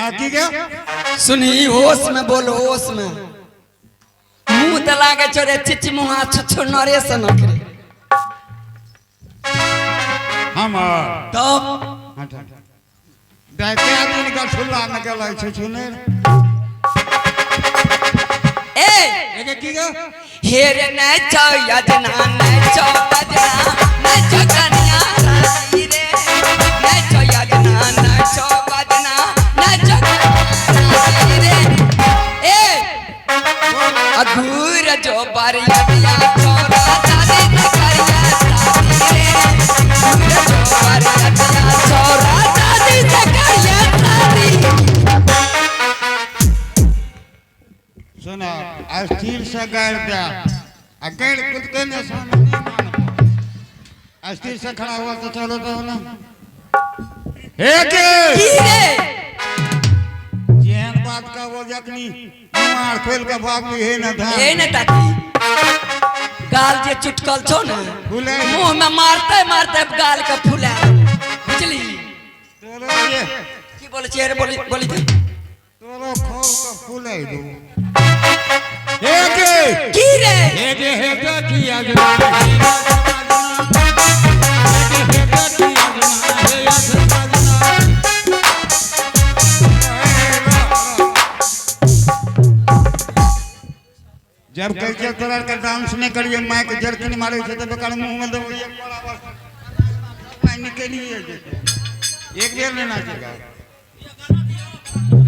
हाँ की गया सुनी होश में बोलो होश में मुंह त लागे छोरे चिच मुहा छुछु नरेश नखरे हम तो देखते आदमी का छुल्ला न गला छे छुने ए एके की गया हेरे न चौ यजना न चौ बजना न चौ कन्या रानी रे न चौ यजना न चौ बजना न चौ रानी रे ए अधूर जो बारिया छोरा दादी न करिया रानी रे अधूर जो बारिया छोरा दादी न करिया रानी सुना अस्थिर से गाड़ दिया अकेले कुछ के न सामने नहीं मानो अस्थिर से खड़ा हुआ तो चलो तो ना की रे जेहन बात का वो जखनी मार खोल के बाप है न था ए न ताकी गाल जे चुटकल छो न फूले मुंह में मारते मारते गाल के फूला बुझली तोरो ये की बोले छे रे बोली बोली तोरो खोल के फूले दो की रे हे की आज जब कल्चर तरह का डांस नहीं करिए माइक जर्किन मारे थे तो बेकार मुंह में दो एक बड़ा बस मैं निकलिए एक बेर लेना चाहिए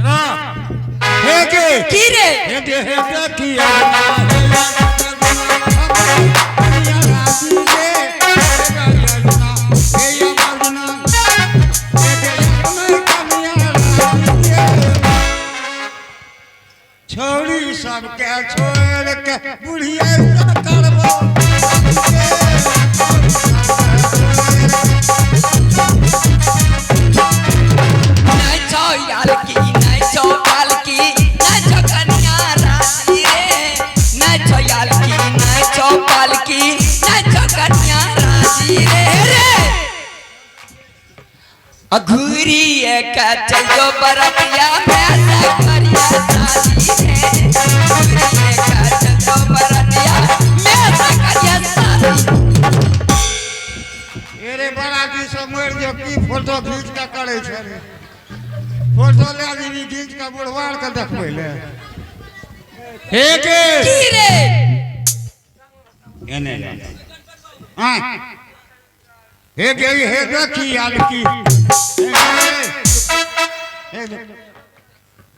ना हे के की रे हे की आज छोड़ी सब के छोड़ के बुढ़िया करबो नहीं छो यार की नहीं छो काल की नहीं छो कन्या रानी रे नहीं छो यार की नहीं छो काल की नहीं छो कन्या रानी रे अघूरी एक चलो बरतिया मैं से करिया शादी रे अघूरी एक चलो बरतिया मैं से करिया शादी एरे बड़ा की समर जो की फोटो खींच के करे छे रे फोटो ले आदमी खींच के बुढ़वार के देखबै ले हे के की रे एने हां हे की आल की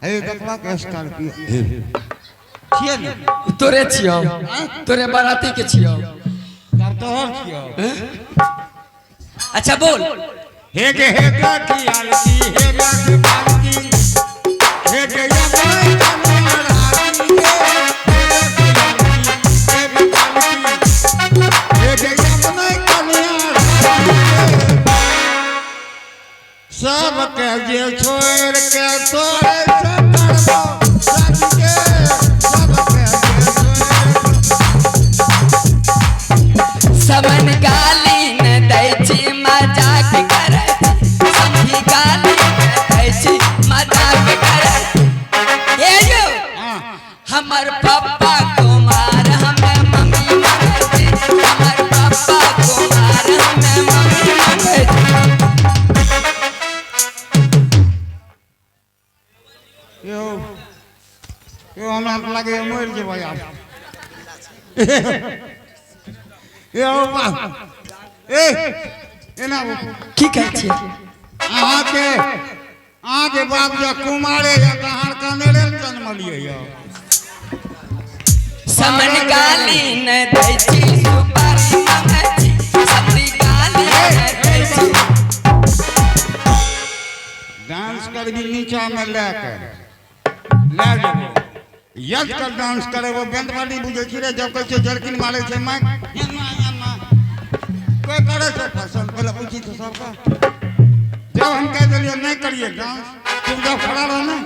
हे देखला के स्कॉर्पियो छिए ने तोरे छियो तोरे बाराती के छियो तब तो और छियो अच्छा बोल हे की आल की हे की बाल की हे के या भाई कमर हाथी हे के या बनाई कमर सब के जे छोड़ के तोरे से करबो सब के समन गाली न दै छी मजाक करे समझी गाली न दै छी मजाक करे हे यो हमर पापा कुमार हमें मम्मी मांगे हमर पापा कुमार हमें मम्मी मांगे यो हमरा लगे मर जेबै आब यो बा ए एना की कहै छी अहाँ के बाप जे कुमारे या कहां कनेरे जन्म लिए यो समन गाली न दै छी सुपारी मांगे छी सबरी गाली न दै छी डांस करबी नीचा में लेके ले जेबो यज कर डांस करे वो बैंड वाली बुझे छी रे जब कहै जर्किन मारे छै माइक कोई करे छै फसल पहले पूछी तो सबका जब हम कह दिलिए नहीं करिए डांस तुम जब खड़ा रहो ना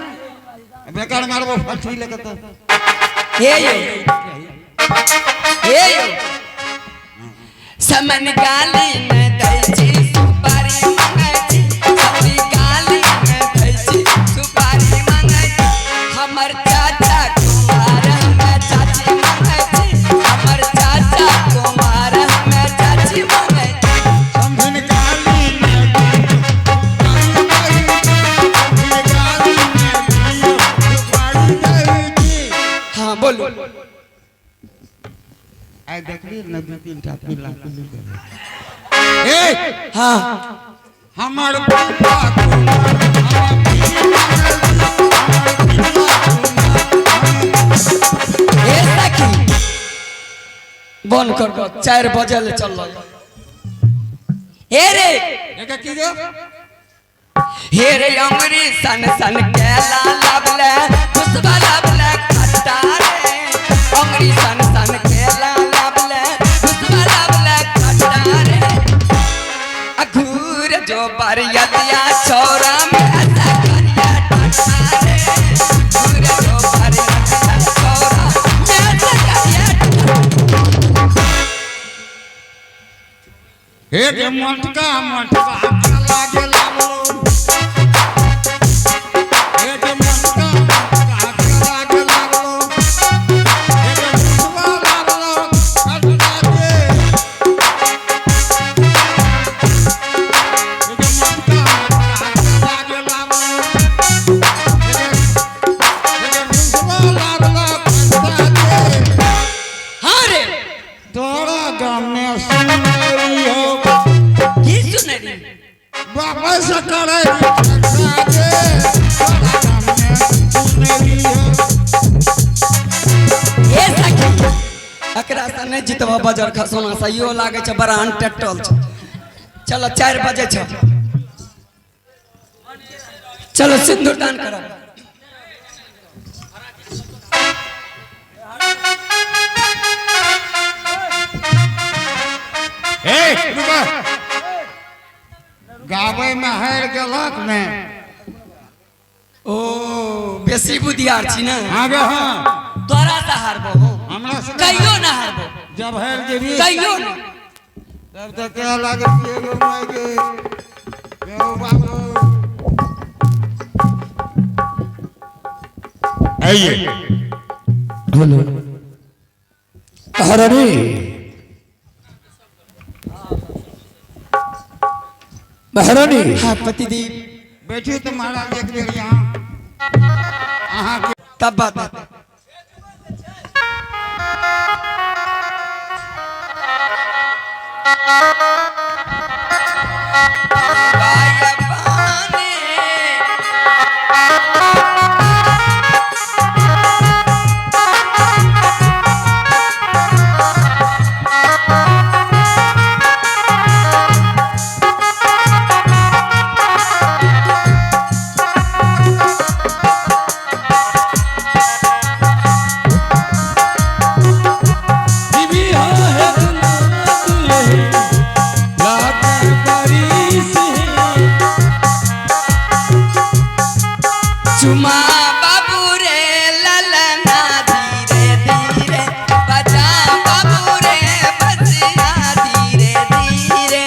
बेकार मारबो फटी लेके तो हे यो समन गाली न दै छी सुपारी मांगे छी सबरी गाली न दै छी सुपारी के नदी तीन टा पिला ए हाँ हमर पिला ए सखी बंद कर दो 4 बजे ले चल हे रे एका की रे हे रे अंगरी सन सन केला लबले खुशबा लबले खट्टा रे अंगरी सन सन केला लबले खुशबा लबले खट्टा रे अघूर जो बरियतिया छोरा में ऐसा करिया टट्टा रे अघूर जो बरियतिया छोरा में ऐसा करिया हे के मटका लागे लागलो हे के मटका लागे लागलो हे के सुवा लागलो खटका के हे के मटका लागे लागलो हे के सुवा लागलो खटका के हाँ रे तोरा गाम में सुनरी हो की सुनरी वापस करे जाके तोरा गाम में सुनरी हो ए सखी एकरा से नहीं जितवा बजर खसोना सहियो लागे छ बड़ा अनटटल छ चलो 4 बजे छ चलो सिंदूर दान करो ए रुको गावे में हार गलत ने ओ बेसी बुधियार छी ना आगे हां तोरा से हारबो हो हमरा से कहियो ना हारबो जब हार जेबी कहियो ना तब तक क्या लागे एगो मागे यो बाबू आइए हेलो हरणी महारानी हां पतिदेव बैठिए तो महाराज एक बेर यहाँ अहाँ के तब बात है चुमा बाबू रे ललना धीरे धीरे बजा बाबू रे बजिया धीरे धीरे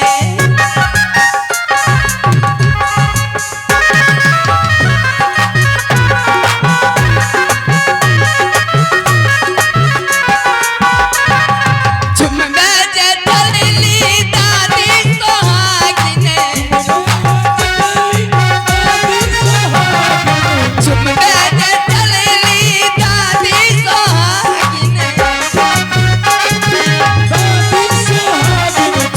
चुम बजे चलली दादी सोहागिने चुम बजे चलली दादी सोहागिने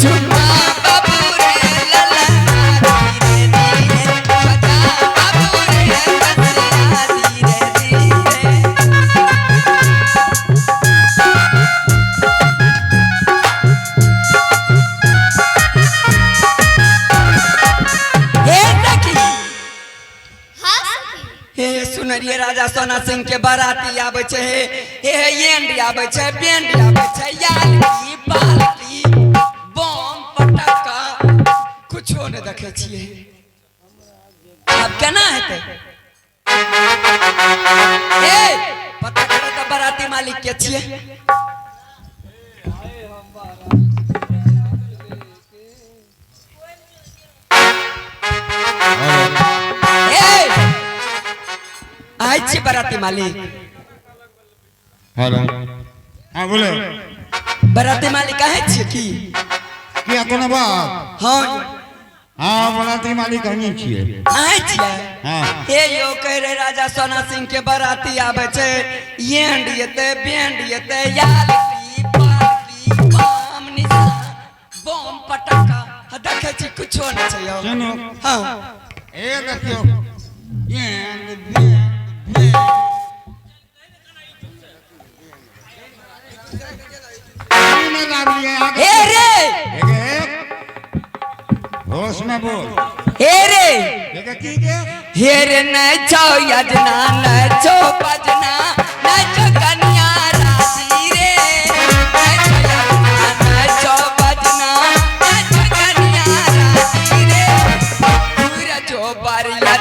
चुमा बाबू रे ललना धीरे धीरे बजा बाबू रे बजिया धीरे धीरे हे सखी हे सुनरिये राजा सोना सिंह के बाराती आवे छे हे येंड आवे छे बेंड आवे छे याली पाली बम पटाका कुछो ने देखे छिए अब केना हेते हे पता करे त बाराती मालिक के छिए आइ छी बाराती मालिक हेलो हाँ बोले बाराती मालिक कहे छी की क्या कोनो बात हाँ हाँ बाराती मालिक हमी छिए आइ छिए हाँ हे यो कह रे राजा सोना सिंह के बाराती आवे छे येंड येते बेंड येते याली पाली बम पटाखा देखे छी कुछो नहीं छै यौ सुनो हां ए देखियो ये हे रे होश में बोल हे रे ये की के हे रे नचो यजना नचो बजना नचो कन्या राजी रे नचो बजना नचो कन्या राजी रे पूरा जो बारिया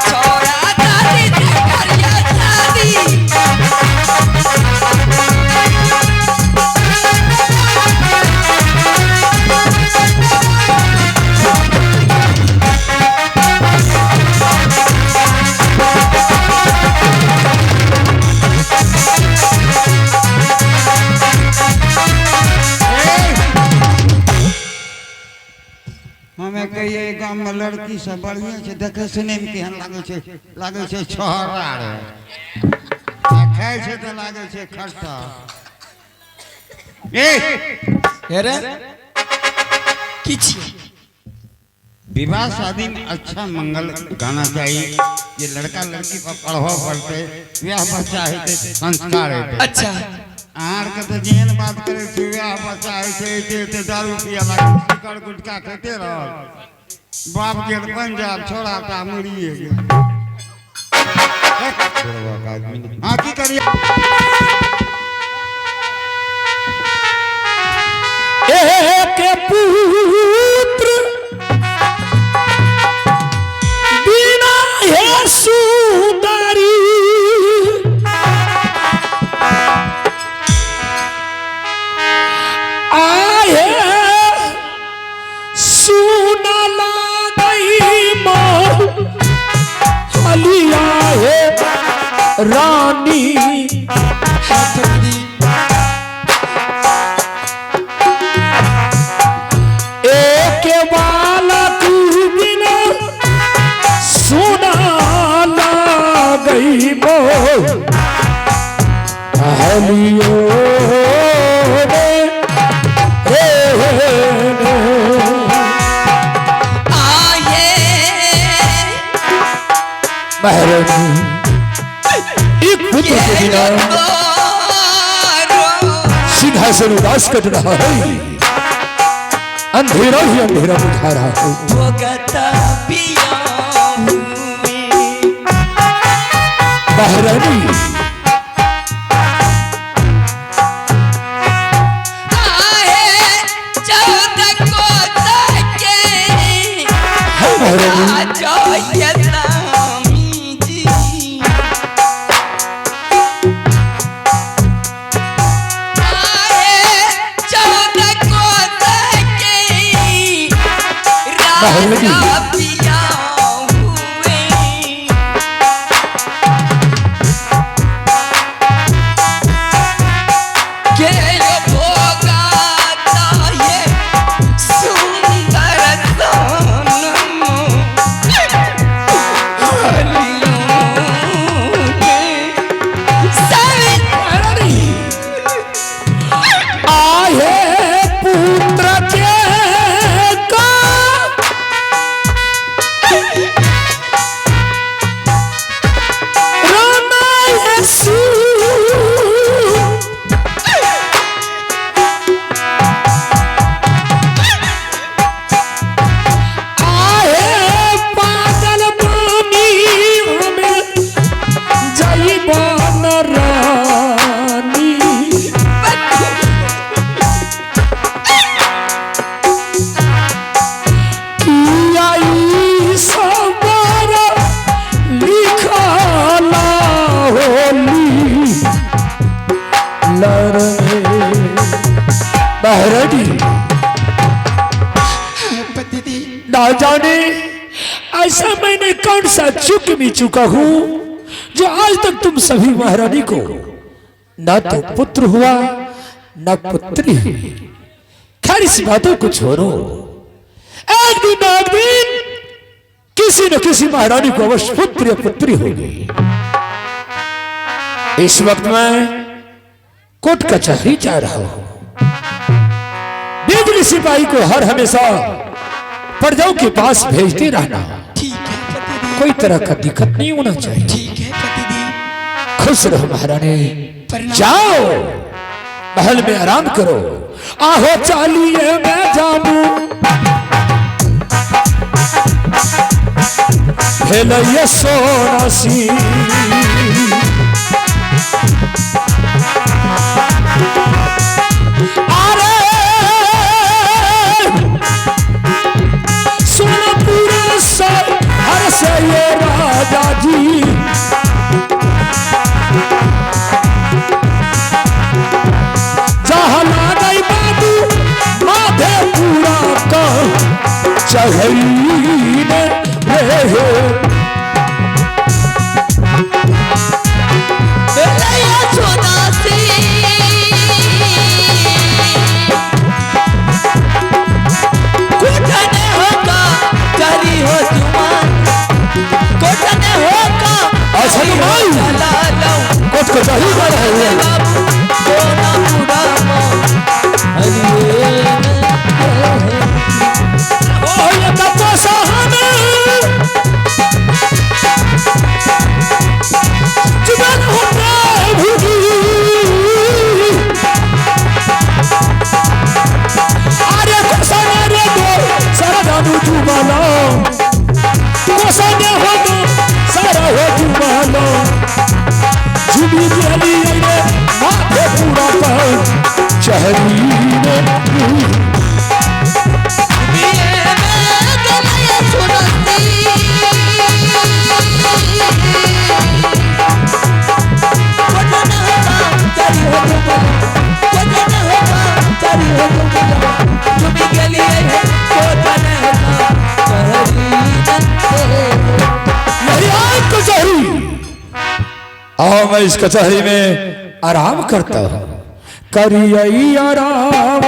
छोरा दादी करिया शादी हमें कहिए गांव में लड़की सब बढ़िया छे देखे सुने में केहन लागे छे छोरा रे आ खाए छे तो लागे छे खट्टा ए हे रे किछ विवाह शादी में अच्छा मंगल गाना चाहिए ये लड़का लड़की पर पढ़ो पड़ते ब्याह बच्चा है संस्कार है अच्छा आर के तो जेहन बात करे छी ब्याह बच्चा है ते दारू पिया लागे सिकर गुटखा खेते रह बाप के पंजाब छोड़ा ता मुड़िए हां की करिए एक पुत्र बिना है सुंदरी आए सुना लागई मोर हलिया है रानी एक बालक बिना सुना लागई मोर हलियो महारानी एक पुत्र के बिना सिंहासन उदास कट रहा है अंधेरा ही अंधेरा बुझा रहा है महारानी ना जाने ऐसा मैंने कौन सा चूक भी चुका हूं जो आज तक तुम सभी महारानी को ना तो पुत्र हुआ ना पुत्री हुई। खैर इस बातों को छोड़ो, एक दिन किसी न किसी महारानी को अवश्य पुत्र या पुत्री होगी। इस वक्त मैं कोर्ट कचहरी जा रहा हूं। भी सिपाही को हर हमेशा प्रजाओं के पास भेजते रहना। ठीक है पतिदेव। कोई तरह का दिक्कत नहीं होना चाहिए। ठीक है पतिदेव। खुश रहो महारानी। प्रणाम। जाओ महल में आराम करो। आहो चालिए मैं जाऊं भेलैया सोना सी। अरे सोना पूरा सर हर से ये राजा जी। जहाँ नहीं बाबू माधे पूरा का चढ़ी में रहे। बेलैया सोना सी। कोठने होगा चली हो जुमान। कोठने होगा ऐसा नहीं भाई। चला लऊं कोट को चाहिए जा रहे हैं। बाबू सोना पूरा हरिये ओ ये कच्चा साहब जुबान होता भूगी। अरे कोसाने रे दो सारा दादू जुबानो। कोसाने हो दो सारा हो जुबानो। जुबी गली रे माथे पूरा पर चहरी में। आओ मैं इस कचहरी में आराम करता हूँ। करिए आराम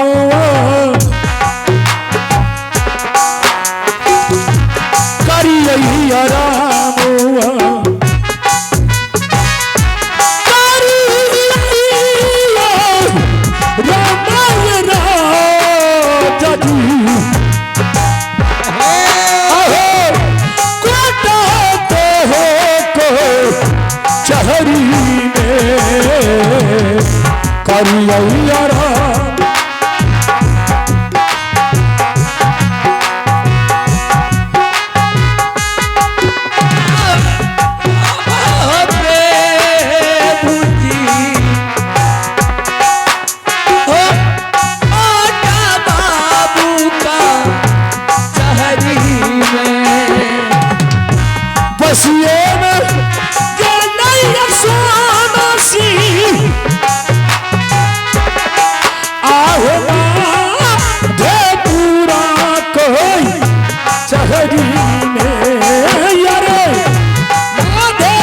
करिए आराम चहरी में करिए आराम। बसिए में गलैया सोना सी। आहो माधे पूरा कोई चहरी में। यारे माधे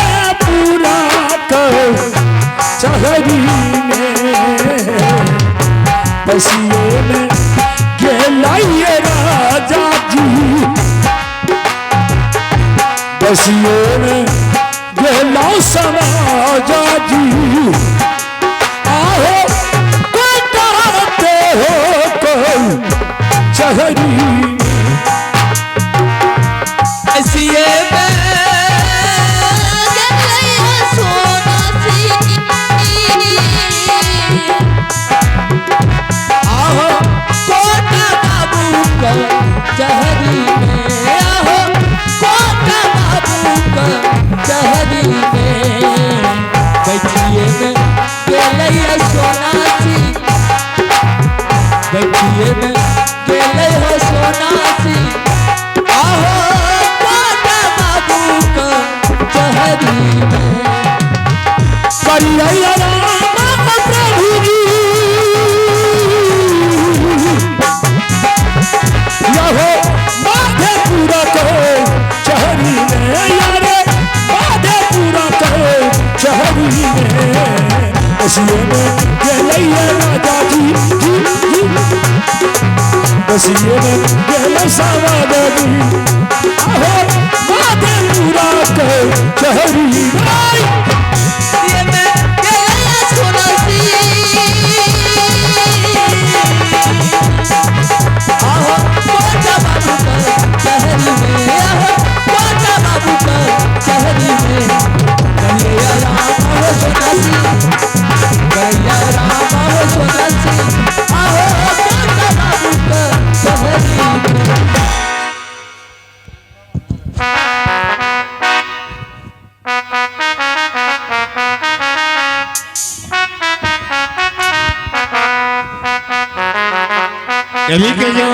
पूरा कोई चहरी में। बसिए में गलैया राजा जी। बसिए में गेला समाजा जी। आहो कोई डरते हो कोई चहरी बसिए में गलैया सोना सी। आहो कोटा बाबू का चहरी में। आहो कोटा बाबू का चहरी में। बैठिए में गलैया सोना सी। बैठिए में गलैया सोना सी। आहो कोटा बाबू का चहरी में। करिए राम प्रभु जी। यहो माधे पूरा कहो चहरी में। यारे माधे पूरा कहो चहरी में। बसिए में गलैया राजा जी। बसिए में गलैया सावदा जी। आहो माधे पूरा कहो चहरी में। ये में गलैया सोना सी। तभी के जो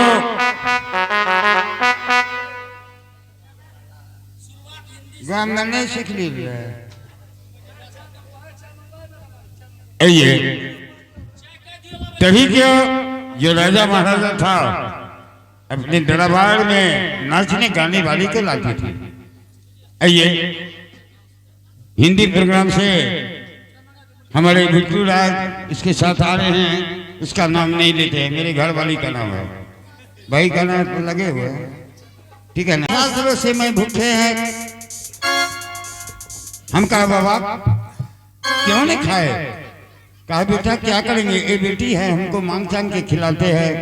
हमने सीख लिया ये तभी के जो राजा महाराजा था अपने दरबार में नाचने गाने वाली को लाती थी। आइए हिंदी प्रोग्राम से हमारे बिट्टू राज इसके साथ आ रहे हैं। उसका नाम नहीं लेते हैं, मेरे घर वाली का नाम है, भाई का नाम तो लगे हुए हैं, ठीक है ना। 5 दिनों से मैं भूखे हैं। हम कहा बाबा क्यों नहीं खाए? कहा बेटा क्या करेंगे, ये बेटी है, हमको मांग चांग के खिलाते हैं,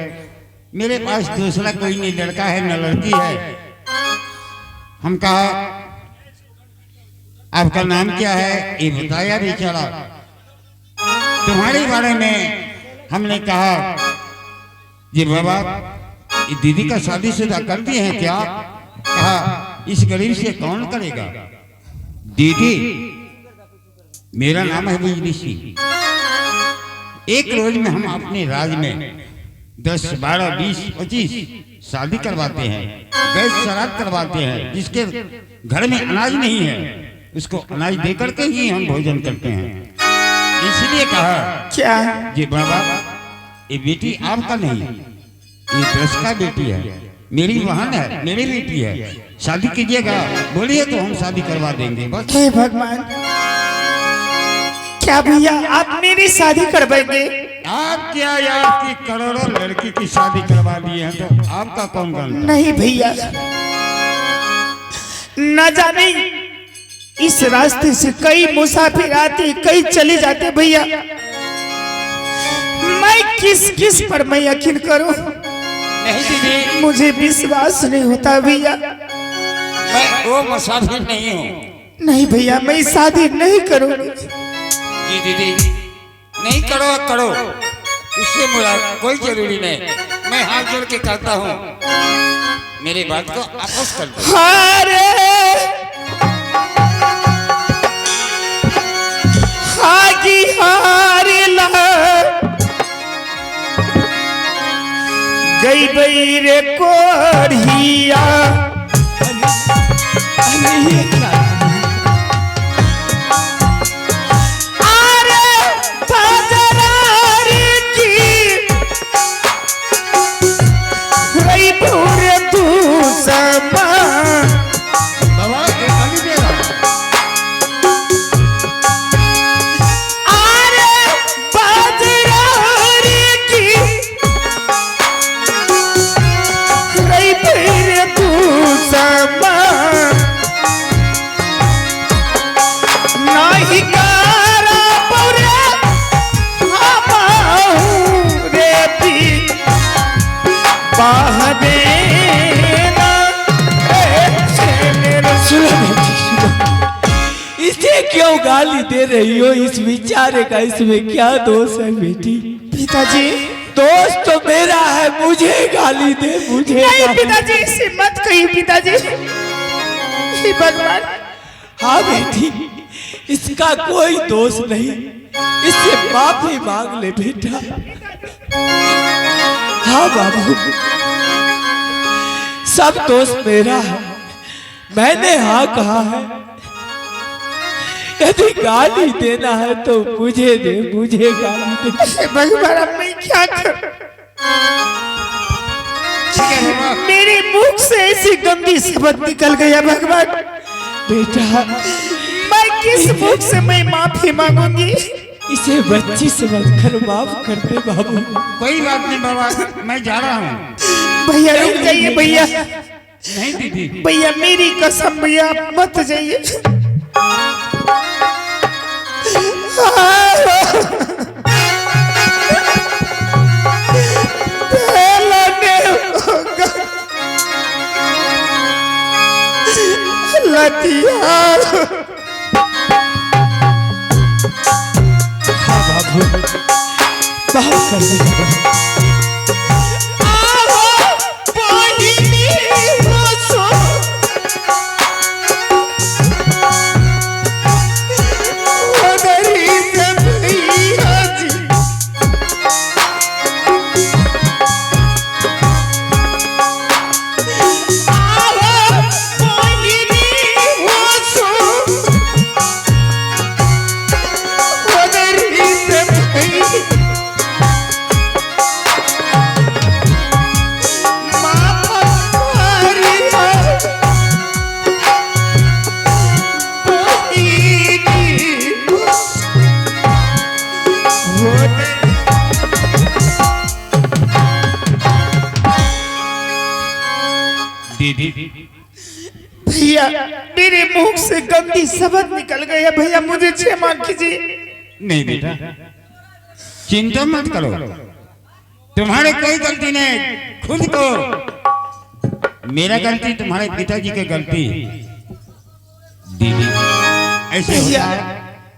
मेरे पास दूसरा कोई नहीं, लड़का है न लड़की है। हम कहा आपका नाम क्या है? ये बताया बेचारा। तुम्हारे बारे में हमने कहा जी बाबा ये दीदी का शादीशुदा कर दिए हैं क्या? कहा इस गरीब से कौन करेगा? दीदी मेरा नाम है बिजली सिंह। एक रोज में हम अपने राज में 10, 12, 20, 25 शादी करवाते हैं, गैस श्राद्ध करवाते हैं। जिसके घर में अनाज नहीं है उसको अनाज देकर के ही हम भोजन करते हैं। इसलिए कहा क्या जी बाबा ये बेटी आपका नहीं, ये दस का बेटी है, मेरी बहन है, मेरी बेटी है। शादी कीजिएगा बोलिए तो हम शादी करवा देंगे बस। हे भगवान, क्या भैया आप मेरी शादी करवाएंगे? आप क्या यार की करोड़ों लड़की की शादी करवा दिए हैं तो आपका कौन गलत? नहीं भैया, न जाने इस रास्ते से कई मुसाफिर आते कई चले जाते भैया, मैं किस किस पर मैं यकीन करूं? नहीं दीदी, मुझे विश्वास नहीं होता भैया। मैं वो मुसाफिर नहीं हूँ। नहीं भैया, मैं शादी नहीं करूंगी। जी दीदी नहीं करो करो, उससे मुझे कोई जरूरी नहीं। मैं हाथ जोड़ के कहता हूँ मेरी बात को आपस कर दो। हागी हारे ला गई बैरे कोढ़िया, इसे क्यों गाली दे रही हो? इस बेचारे का इसमें क्या दोष है बेटी? पिताजी, दोस्त तो मेरा है, मुझे गाली दे, मुझे नहीं गाली। पिताजी इसे मत कहिए पिताजी। हे भगवान। हाँ बेटी, इसका कोई दोष नहीं, इससे माफी मांग ले बेटा। हाँ बाबू, सब दोष मेरा है, मैंने हाँ कहा है। यदि गाली देना है तो मुझे दे, मुझे गाली दे। हे भगवान, अब मैं क्या करूं? मेरे मुख से ऐसी गंदी शब्द निकल गया भगवान। बेटा मैं किस मुख से मैं माफी मांगूंगी? इसे बच्ची समझ कर माफ कर दे बाबू। कोई बात नहीं बाबा, मैं जा रहा हूँ। भैया रुक जाइए भैया। नहीं दीदी, भैया मेरी कसम भैया, आप मत जाइए। हाँ बाबू, माफ कर दे। दीदी भैया मेरे मुंह से गंदी शब्द निकल गया भैया, मुझे क्षमा कीजिए। नहीं बेटा, चिंता मत करो, तुम्हारे कोई गलती नहीं, खुद को मेरा गलती, तुम्हारे पिताजी की गलती। दीदी ऐसे होता है,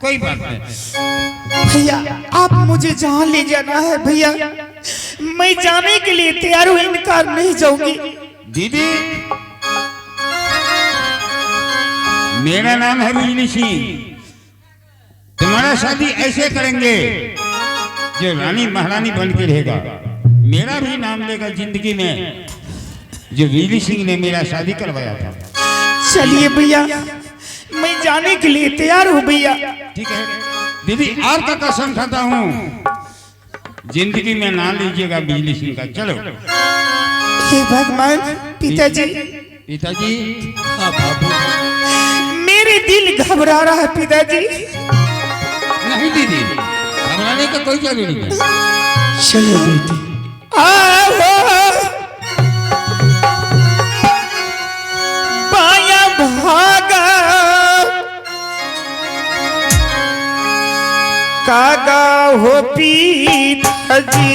कोई बात नहीं। भैया आप मुझे जहाँ ले जाना है भैया, मैं जाने के लिए तैयार हूँ, इनकार नहीं जाऊंगी। दीदी मेरा नाम है बिजली सिंह, तुम्हारा शादी ऐसे करेंगे जो रानी महारानी बन के रहेगा। मेरा भी नाम लेगा जिंदगी में, जो बिजली सिंह ने मेरा शादी करवाया था। चलिए भैया मैं जाने के लिए तैयार हूँ भैया। ठीक है दीदी, आपका कसम खाता हूँ जिंदगी में नाम लीजिएगा बिजली सिंह का। चलो हे भगवान, पिताजी पिताजी। हाँ बाबू, मेरे दिल घबरा रहा है पिताजी। नहीं दीदी, घबराने का कोई जरूरी नहीं। चलो बेटी, बाया भागा कागा हो पिताजी,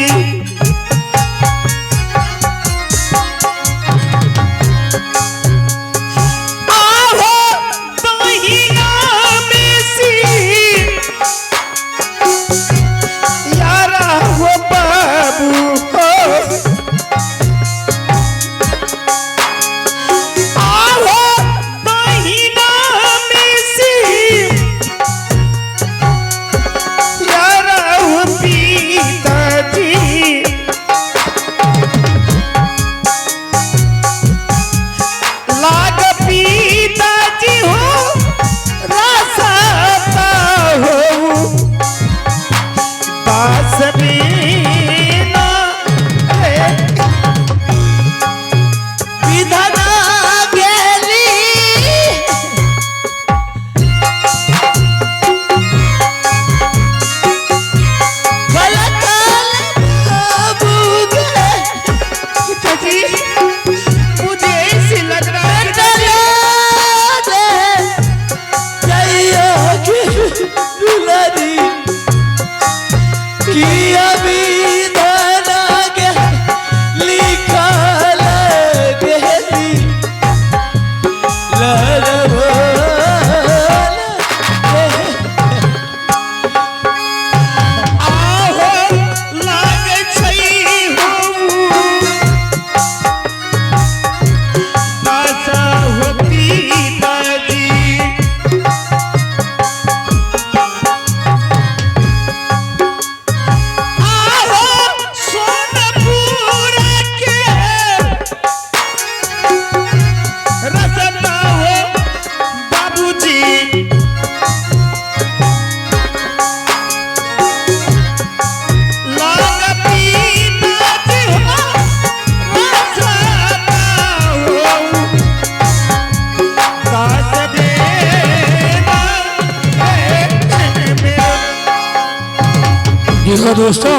देखो दोस्तों,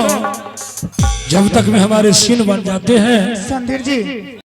जब तक में हमारे सीन बन जाते हैं संधीर जी